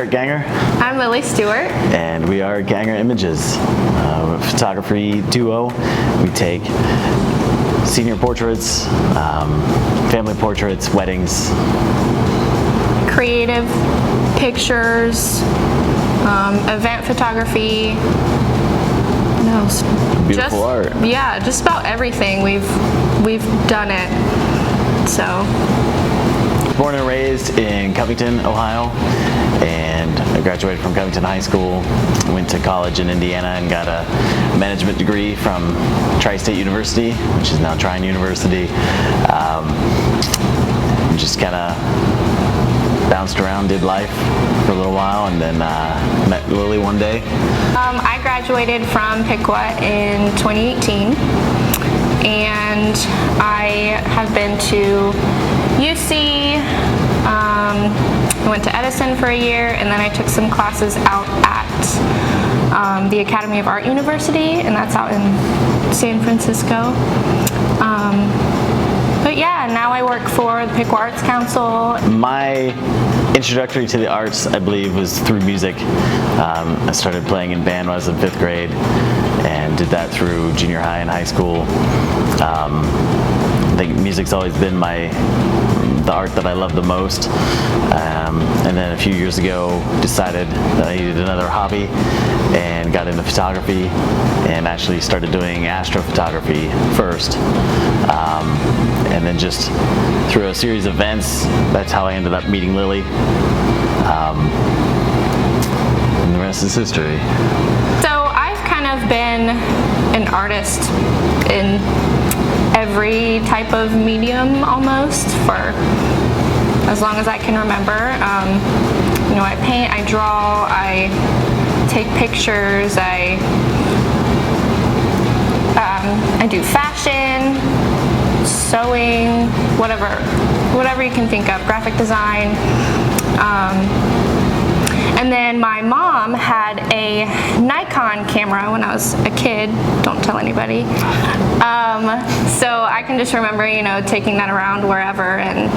Eric Ganger. I'm Lily Stewart. And we are Ganger Images, a photography duo. We take senior portraits, family portraits, weddings. Creative pictures, event photography. What else? Beautiful art. Yeah, just about everything. We've done it. So. Born and raised in Covington, Ohio, and I graduated from Covington High School. Went to college in Indiana and got a management degree from Tri-State University, which is now Trine University. Just kind of bounced around, did life for a little while, and then met Lily one day. I graduated from Piqua in 2018, and I have been to UC, I went to Edison for a year, and then I took some classes out at the Academy of Art University, and that's out in San Francisco. But yeah, now I work for the Piqua Arts Council. My introductory to the arts, I believe, was through music. I started playing in band when I was in 5th grade and did that through junior high and high school. I think music's always been the art that I love the most. And then a few years ago decided that I needed another hobby and got into photography and actually started doing astrophotography first. And then just through a series of events, that's how I ended up meeting Lily. And the rest is history. So I've kind of been an artist in every type of medium almost for as long as I can remember. I paint, I draw, I take pictures, I do fashion, sewing, whatever you can think of, graphic design. And then my mom had a Nikon camera when I was a kid. Don't tell anybody. So I can just remember, taking that around wherever and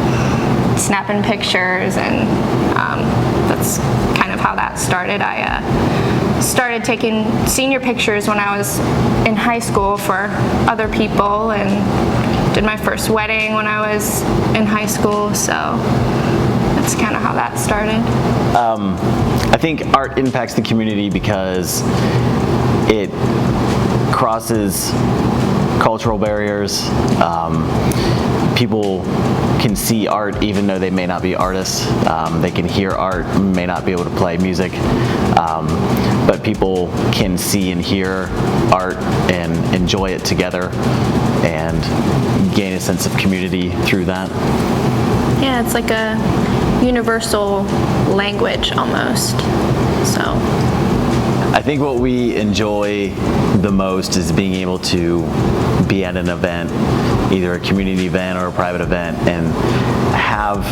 snapping pictures, and that's kind of how that started. I started taking senior pictures when I was in high school for other people, and did my first wedding when I was in high school, so that's kind of how that started. I think art impacts the community because it crosses cultural barriers. People can see art even though they may not be artists. They can hear art, may not be able to play music, but people can see and hear art and enjoy it together and gain a sense of community through that. Yeah, it's like a universal language almost. So I think what we enjoy the most is being able to be at an event, either a community event or a private event, and have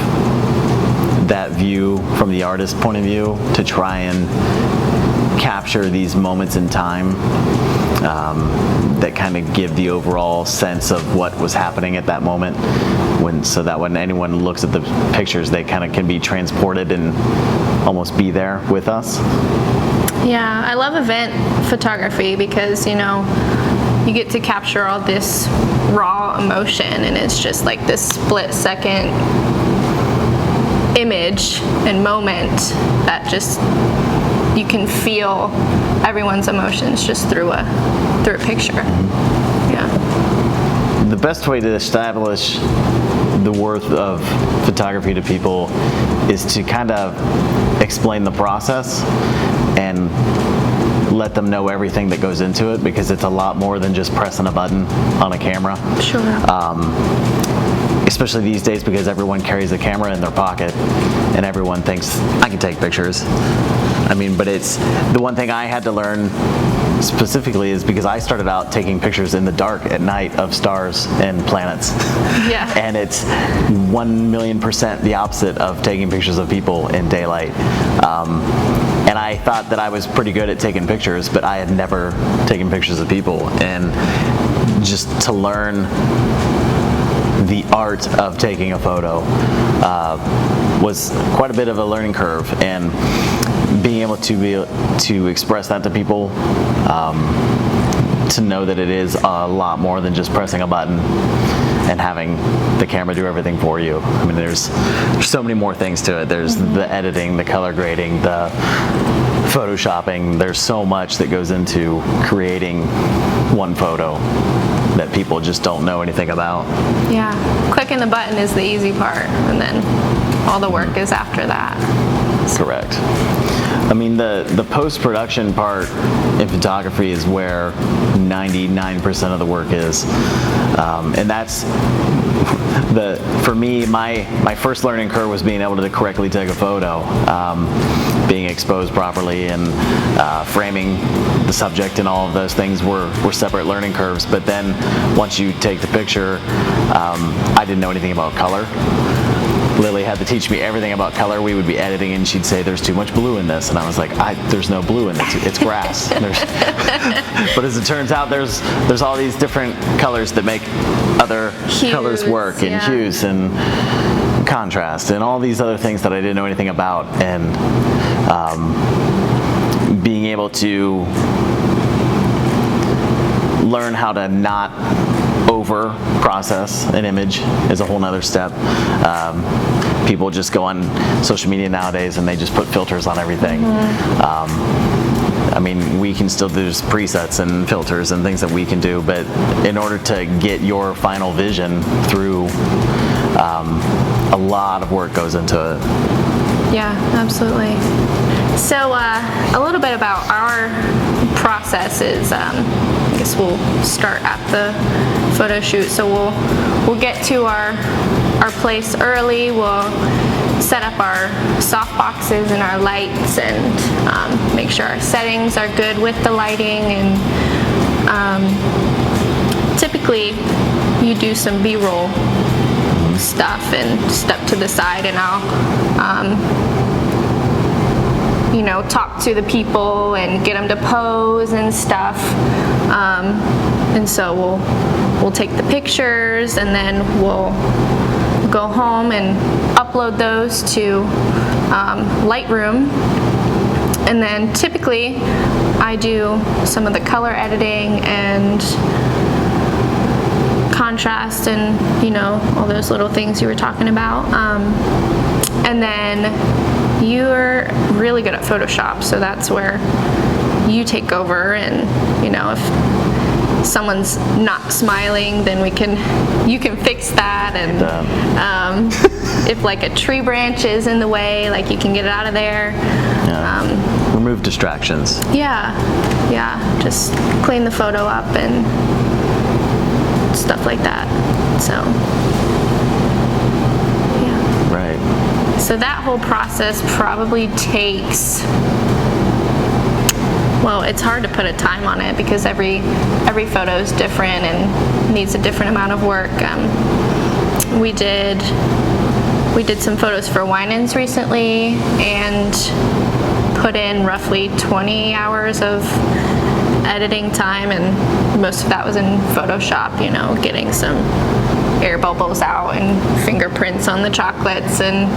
that view from the artist's point of view to try and capture these moments in time that kind of give the overall sense of what was happening at that moment, so that when anyone looks at the pictures, they kind of can be transported and almost be there with us. Yeah, I love event photography because, you get to capture all this raw emotion, and it's just like this split-second image and moment that just, you can feel everyone's emotions just through a picture. Yeah. The best way to establish the worth of photography to people is to kind of explain the process and let them know everything that goes into it, because it's a lot more than just pressing a button on a camera. Sure. Especially these days, because everyone carries a camera in their pocket and everyone thinks, I can take pictures. But it's the one thing I had to learn specifically is because I started out taking pictures in the dark at night of stars and planets. Yeah. And it's 1,000,000% the opposite of taking pictures of people in daylight. And I thought that I was pretty good at taking pictures, but I had never taken pictures of people. And just to learn the art of taking a photo was quite a bit of a learning curve, and being able to express that to people, to know that it is a lot more than just pressing a button and having the camera do everything for you. I mean, there's so many more things to it. There's the editing, the color grading, the photoshopping. There's so much that goes into creating one photo that people just don't know anything about. Yeah, clicking the button is the easy part, and then all the work is after that. Correct. I mean, the post-production part in photography is where 99% of the work is, and that's for me, my first learning curve was being able to correctly take a photo, being exposed properly, and framing the subject, and all of those things were separate learning curves. But then once you take the picture, I didn't know anything about color. Lily had to teach me everything about color. We would be editing and she'd say, there's too much blue in this. And I was like, there's no blue in this, it's grass. But as it turns out, there's all these different colors that make other colors work, and hues and contrast and all these other things that I didn't know anything about. And being able to learn how to not over process an image is a whole nother step. People just go on social media nowadays and they just put filters on everything. I mean, we can still do presets and filters and things that we can do, but in order to get your final vision through, a lot of work goes into it. Yeah, absolutely. So a little bit about our process is, I guess we'll start at the photo shoot. So we'll get to our place early. We'll set up our soft boxes and our lights, and make sure our settings are good with the lighting. And typically you do some B-roll stuff and step to the side, and I'll talk to the people and get them to pose and stuff. And so we'll take the pictures, and then we'll go home and upload those to Lightroom. And then typically I do some of the color editing and contrast and all those little things you were talking about. And then you're really good at Photoshop, so that's where you take over. And if someone's not smiling, then you can fix that. And if like a tree branch is in the way, like you can get it out of there. Remove distractions. Yeah, just clean the photo up and stuff like that. So yeah. Right. So that whole process probably takes, well, it's hard to put a time on it because every photo is different and needs a different amount of work. We did some photos for Winans recently and put in roughly 20 hours of editing time, and most of that was in Photoshop, getting some air bubbles out and fingerprints on the chocolates and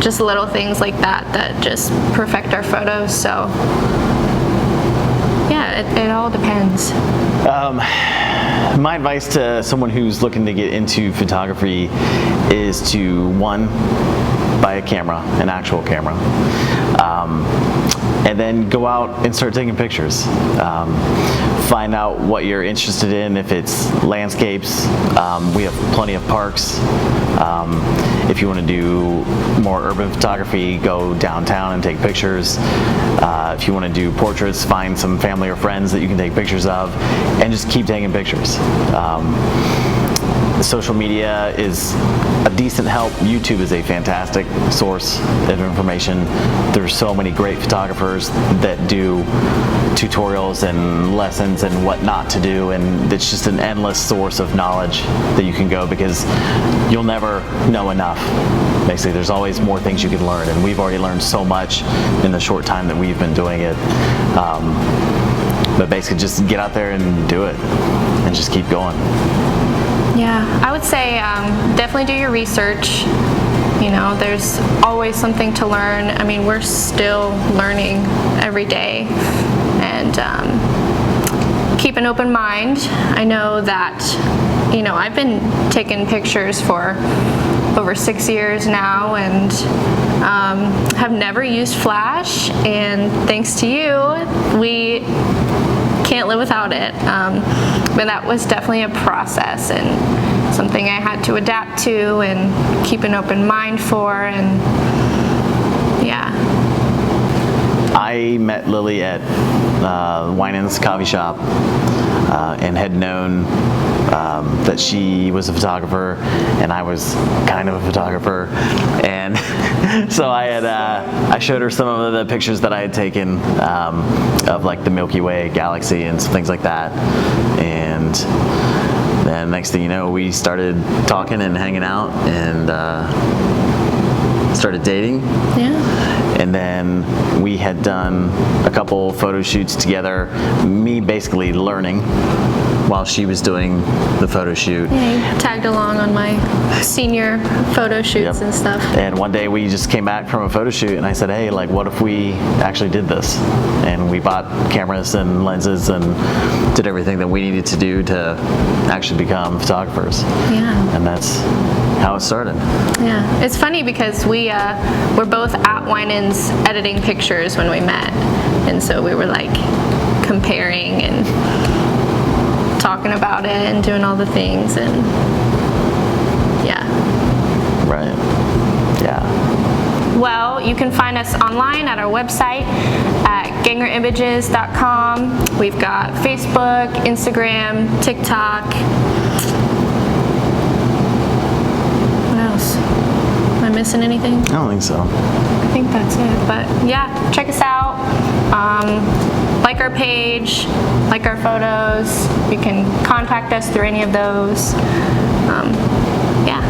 just little things like that just perfect our photos. So yeah, it all depends. My advice to someone who's looking to get into photography is to, one, buy a camera, an actual camera, and then go out and start taking pictures. Find out what you're interested in. If it's landscapes, we have plenty of parks. If you want to do more urban photography, go downtown and take pictures. If you want to do portraits, find some family or friends that you can take pictures of, and just keep taking pictures. Social media is a decent help. YouTube is a fantastic source of information. There's so many great photographers that do tutorials and lessons and what not to do, and it's just an endless source of knowledge that you can go, because you'll never know enough. Basically, there's always more things you can learn, and we've already learned so much in the short time that we've been doing it. But basically, just get out there and do it, and just keep going. Yeah, I would say definitely do your research. You know, there's always something to learn. I mean, we're still learning every day, and keep an open mind. I know that, you know, I've been taking pictures for over 6 years now, and have never used flash, and thanks to you, we can't live without it. But that was definitely a process and something I had to adapt to and keep an open mind for, and yeah. I met Lily at Winans Coffee Shop and had known that she was a photographer and I was kind of a photographer, and so I showed her some of the pictures that I had taken of like the Milky Way galaxy and some things like that, and then next thing you know, we started talking and hanging out and started dating. Yeah. And then we had done a couple photo shoots together, me basically learning while she was doing the photo shoot. Yeah, you tagged along on my senior photo shoots and stuff. And one day we just came back from a photo shoot and I said, hey, like, what if we actually did this? And we bought cameras and lenses and did everything that we needed to do to actually become photographers. Yeah. And that's how it started. Yeah. It's funny because we were both at Winans editing pictures when we met. And so we were like comparing and talking about it and doing all the things, and yeah. Right. Yeah. Well, you can find us online at our website at gangerimages.com. We've got Facebook, Instagram, TikTok. What else? Am I missing anything? I don't think so. I think that's it. But yeah, check us out. Like our page, like our photos. You can contact us through any of those. Yeah.